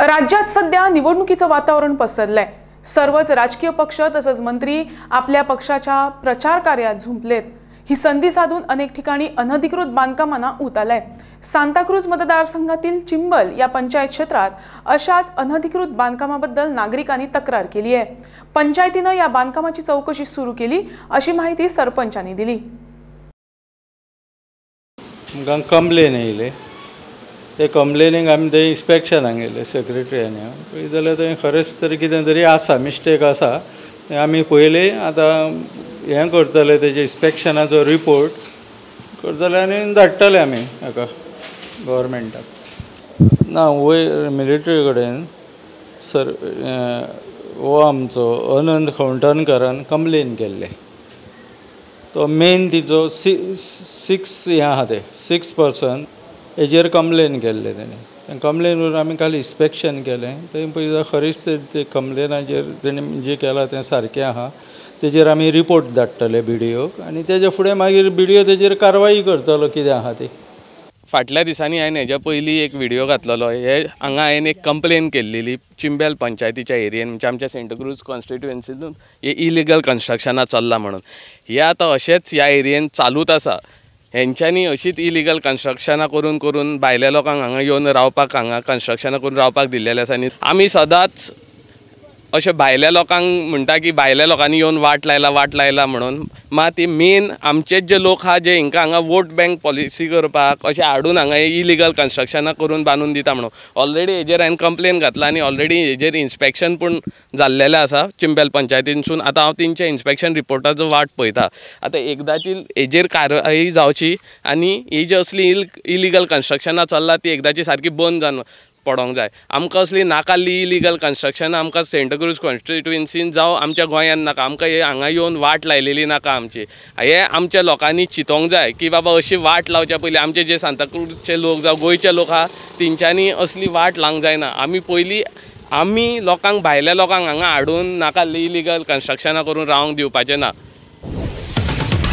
राज्यात सध्या निवडणुकीचं वातावरण पसरलंय। सर्वच राजकीय पक्ष तसंच मंत्री आपल्या पक्षाच्या प्रचार कार्यात झुंपलेत। ही संधी साधून अनेक ठिकाणी अनधिकृत बांधकामांना ऊत आलाय। सांताक्रूज मतदारसंघातील चिंबल या पंचायत क्षेत्रात अशाच अनधिकृत बांधकामाबद्दल नागरिकांनी तक्रार केली आहे। पंचायतीने या बांधकामाची चौकशी सुरू केली अशी माहिती सरपंचांनी दिली। कंप्लेन येयले ते कंप्लेनीक आमी थंय इन्स्पेक्शनाक गेले सेक्रेटरीयान पळय जाल्यार थंय खरेंच तरी कितें तरी आसा मिस्टेक आसा। आमी पयले आतां हें करतले तेजे इन्स्पेक्शनाचो रिपोर्ट करतले आनी धाडटले आमी हाका गव्हर्मेंटाक। ना वयर मिलिटरी कडेन हो आमचो अनंत खंवटणकरान कंप्लेन केल्ले। तो मेन तिचो 6 पर्सन हेजेर कंप्लेन केल्ले तेणें कंप्लेन करून आमी काल इन्स्पेक्शन केलें। थंय पळय खरीच ते कंप्लेनाचेर तेणें जें केलां तें सारकें आहा। तेजेर आमी रिपोर्ट धाडटले BDOक आनी तेजे फुडें मागीर BDO तेजेर कारवाई करतलो कितें आहा ती। फाटल्या दिसांनी हांवें हेज्या पयलीं एक व्हिडिओ घातलेलो। हांगा हांवें एक कंप्लेन केल्ली चिंबल पंचायतीच्या एरियेन म्हणजे आमच्या सेंटक्रूज कॉन्स्टिट्युएन्सीतून हे इलिगल कन्स्ट्रक्शनां चल्लां म्हणून। हे आतां अशेंच ह्या एरियेन चालूच आसा। हेंच्यांनी अशीच इलिगल कन्स्ट्रक्शनां करून करून भायल्या लोकांक हांगा येवन रावपाक हांगा कन्स्ट्रक्शनां करून रावपाक दिल्लेले आसा। आनी आमी सदांच अशें भायल्या लोकांक म्हणटा की भायल्या लोकांनी येवन वाट लायला म्हणून। मात ही मेन आमचेच जे लोक आहा जे हिंकां हांगा वोट बँक पॉलिसी करपाक अशें हाडून हांगा इलिगल कन्स्ट्रक्शनां करून बांदून दिता म्हणून ऑलरेडी हेजेर हांवें कंप्लेन घातला आनी ऑलरेडी हेजेर इन्स्पेक्शन पूण जाल्लेलें आसा चिंबल पंचायतीनसून। आतां हांव तेंच्या इन्स्पेक्शन रिपोर्टाचो वाट पळयतां। आतां एकदांची हेजेर कारवाई जावची आनी ही जी असली इलिगल कन्स्ट्रक्शनां चल्ला ती एकदांची सारकी बंद जावन पडोंक जाय। आमकां असली नाकाल्ली इलिगल कन्स्ट्रक्शनां आमकां सेंटक्रूज कॉन्स्टिट्युएन्सीन जावं आमच्या गोंयांत नाका। आमकां हे हांगा येवन वाट लायलेली नाका आमची। हे आमच्या लोकांनी चिंतोंक जाय की बाबा अशी वाट लावच्या पयलीं आमचे जे सांताक्रूजचे लोक जावं गोंयचे लोक आहा तेंच्यांनी असली वाट लावंक जायना। आमी लोकांक भायल्या लोकांक हांगा हाडून नाकाल्ली इलिगल कन्स्ट्रक्शनां करून रावंक दिवपाचें ना।